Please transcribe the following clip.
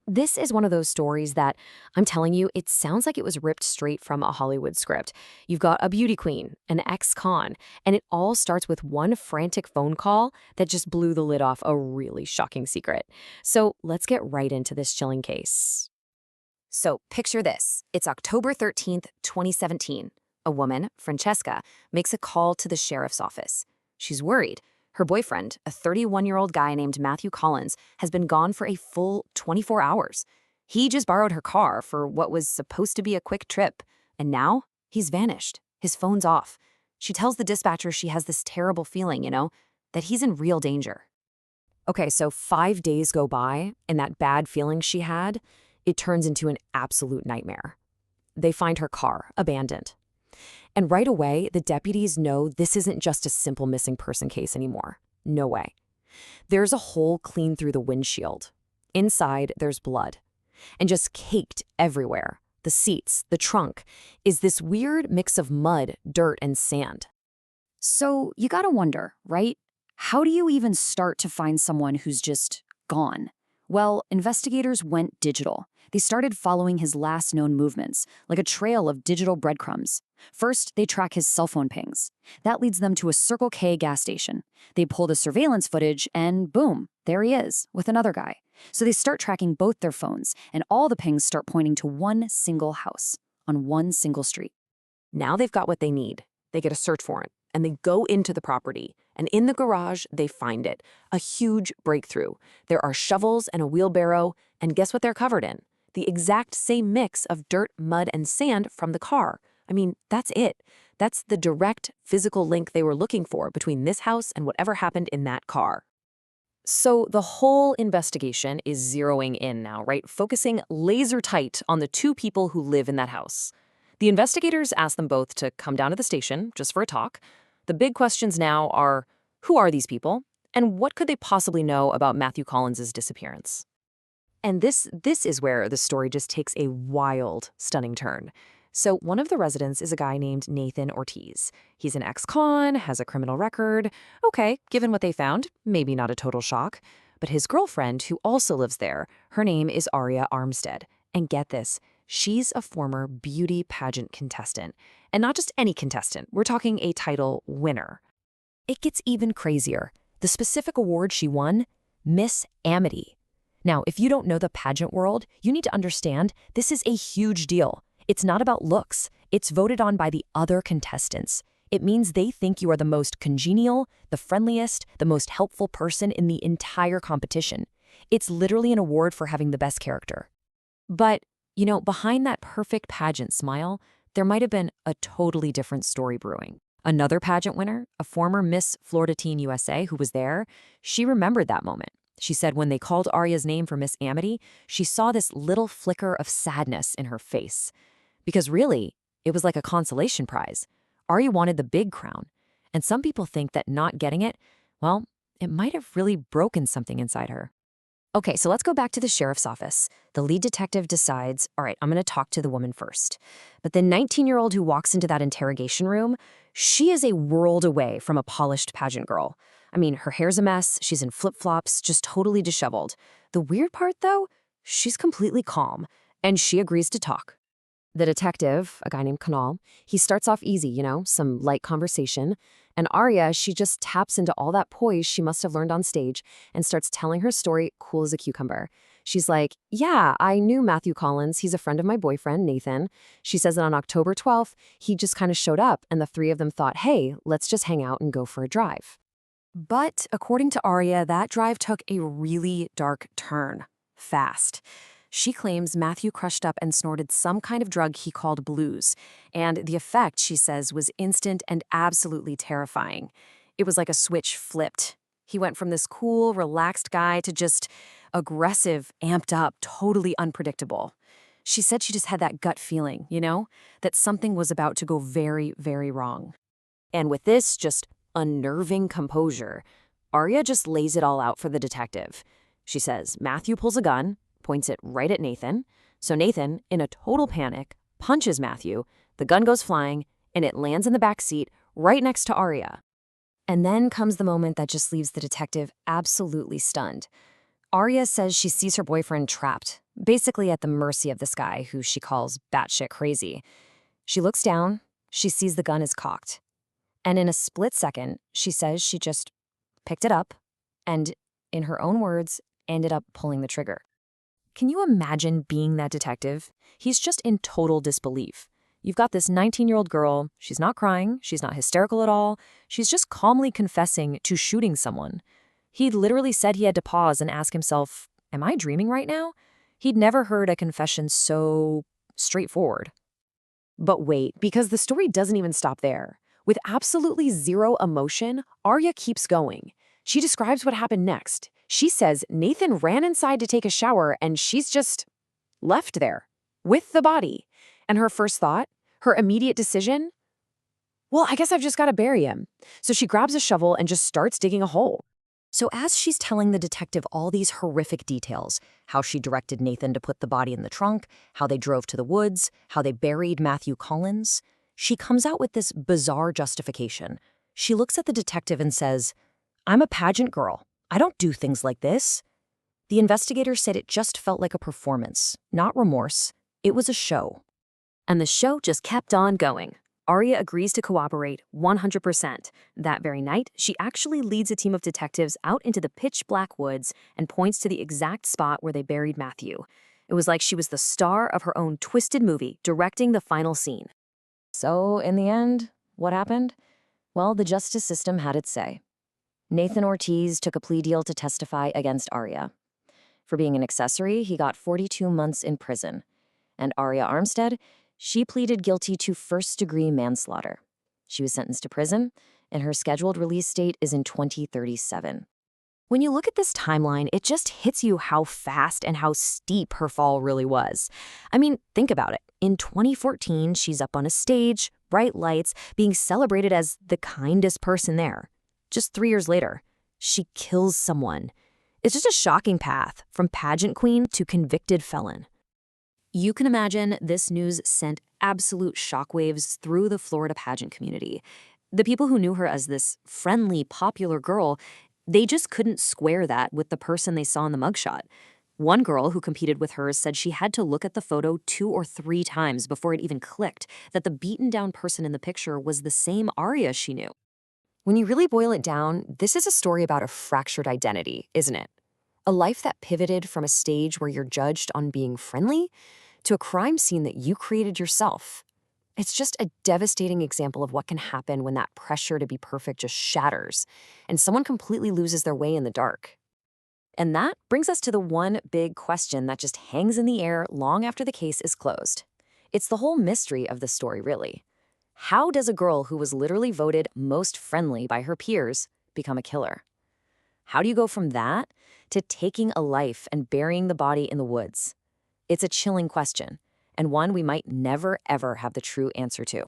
This is one of those stories that I'm telling you, it sounds like it was ripped straight from a Hollywood script. You've got a beauty queen, an ex-con, and it all starts with one frantic phone call that just blew the lid off a really shocking secret. So let's get right into this chilling case. So picture this. It's October 13th, 2017. A woman, Francesca, makes a call to the sheriff's office. She's worried. Her boyfriend, a 31-year-old guy named Matthew Collins, has been gone for a full 24 hours. He just borrowed her car for what was supposed to be a quick trip, and now he's vanished. His phone's off. She tells the dispatcher she has this terrible feeling, that he's in real danger. Okay, so 5 days go by, and that bad feeling she had, it turns into an absolute nightmare. They find her car, abandoned. And right away, the deputies know this isn't just a simple missing person case anymore. No way. There's a hole clean through the windshield. Inside, there's blood. And just caked everywhere, the seats, the trunk, is this weird mix of mud, dirt, and sand. So you gotta wonder, right? How do you even start to find someone who's just gone? Well, investigators went digital. They started following his last known movements, like a trail of digital breadcrumbs. First, they track his cell phone pings. That leads them to a Circle K gas station. They pull the surveillance footage, and boom, there he is, with another guy. So they start tracking both their phones, and all the pings start pointing to one single house, on one single street. Now they've got what they need. They get a search warrant, and they go into the property. And in the garage, they find it. A huge breakthrough. There are shovels and a wheelbarrow, and guess what they're covered in? The exact same mix of dirt, mud, and sand from the car. I mean, that's it. That's the direct physical link they were looking for between this house and whatever happened in that car. So the whole investigation is zeroing in now, right? Focusing laser tight on the two people who live in that house. The investigators ask them both to come down to the station just for a talk. The big questions now are, who are these people? And what could they possibly know about Matthew Collins' disappearance? And this is where the story just takes a wild, stunning turn. So one of the residents is a guy named Nathan Ortiz. He's an ex-con, has a criminal record. Okay, given what they found, maybe not a total shock. But his girlfriend, who also lives there, her name is Aria Armstead. And get this, she's a former beauty pageant contestant. And not just any contestant, we're talking a title winner. It gets even crazier. The specific award she won, Miss Amity. Now, if you don't know the pageant world, you need to understand this is a huge deal. It's not about looks. It's voted on by the other contestants. It means they think you are the most congenial, the friendliest, the most helpful person in the entire competition. It's literally an award for having the best character. But, behind that perfect pageant smile, there might have been a totally different story brewing. Another pageant winner, a former Miss Florida Teen USA who was there, she remembered that moment. She said when they called Aria's name for Miss Amity, she saw this little flicker of sadness in her face. Because really, it was like a consolation prize. Aria wanted the big crown. And some people think that not getting it, well, it might have really broken something inside her. Okay, so let's go back to the sheriff's office. The lead detective decides, all right, I'm going to talk to the woman first. But the 19-year-old who walks into that interrogation room, she is a world away from a polished pageant girl. I mean, her hair's a mess, she's in flip-flops, just totally disheveled. The weird part, though, she's completely calm, and she agrees to talk. The detective, a guy named Kanal, he starts off easy, some light conversation. And Aria, she just taps into all that poise she must have learned on stage and starts telling her story cool as a cucumber. She's like, yeah, I knew Matthew Collins. He's a friend of my boyfriend, Nathan. She says that on October 12th, he just kind of showed up and the three of them thought, hey, let's just hang out and go for a drive. But according to Aria, that drive took a really dark turn, fast. She claims Matthew crushed up and snorted some kind of drug he called blues, and the effect, she says, was instant and absolutely terrifying. It was like a switch flipped. He went from this cool, relaxed guy to just aggressive, amped up, totally unpredictable. She said she just had that gut feeling, that something was about to go very, very wrong. And with this just unnerving composure, Aria just lays it all out for the detective. She says Matthew pulls a gun, points it right at Nathan. So Nathan, in a total panic, punches Matthew, the gun goes flying, and it lands in the back seat right next to Aria. And then comes the moment that just leaves the detective absolutely stunned. Aria says she sees her boyfriend trapped, basically at the mercy of this guy who she calls batshit crazy. She looks down, she sees the gun is cocked. And in a split second, she says she just picked it up and, in her own words, ended up pulling the trigger. Can you imagine being that detective? He's just in total disbelief. You've got this 19-year-old girl, she's not crying, she's not hysterical at all, she's just calmly confessing to shooting someone. He'd literally said he had to pause and ask himself, am I dreaming right now? He'd never heard a confession so straightforward. But wait, because the story doesn't even stop there. With absolutely zero emotion, Arya keeps going. She describes what happened next. She says Nathan ran inside to take a shower and she's just left there with the body. And her first thought, her immediate decision, well, I guess I've just got to bury him. So she grabs a shovel and just starts digging a hole. So as she's telling the detective all these horrific details, how she directed Nathan to put the body in the trunk, how they drove to the woods, how they buried Matthew Collins, she comes out with this bizarre justification. She looks at the detective and says, I'm a pageant girl. I don't do things like this. The investigator said it just felt like a performance, not remorse. It was a show. And the show just kept on going. Arya agrees to cooperate 100%. That very night, she actually leads a team of detectives out into the pitch-black woods and points to the exact spot where they buried Matthew. It was like she was the star of her own twisted movie, directing the final scene. So, in the end, what happened? Well, the justice system had its say. Nathan Ortiz took a plea deal to testify against Arya. For being an accessory, he got 42 months in prison. And Arya Armstead, she pleaded guilty to first-degree manslaughter. She was sentenced to prison, and her scheduled release date is in 2037. When you look at this timeline, it just hits you how fast and how steep her fall really was. I mean, think about it. In 2014, she's up on a stage, bright lights, being celebrated as the kindest person there. Just 3 years later, she kills someone. It's just a shocking path from pageant queen to convicted felon. You can imagine this news sent absolute shockwaves through the Florida pageant community. The people who knew her as this friendly, popular girl, they just couldn't square that with the person they saw in the mugshot. One girl who competed with her said she had to look at the photo 2 or 3 times before it even clicked that the beaten-down person in the picture was the same Arya she knew. When you really boil it down, this is a story about a fractured identity, isn't it? A life that pivoted from a stage where you're judged on being friendly to a crime scene that you created yourself. It's just a devastating example of what can happen when that pressure to be perfect just shatters and someone completely loses their way in the dark. And that brings us to the one big question that just hangs in the air long after the case is closed. It's the whole mystery of the story, really. How does a girl who was literally voted most friendly by her peers become a killer? How do you go from that to taking a life and burying the body in the woods? It's a chilling question, and one we might never, ever have the true answer to.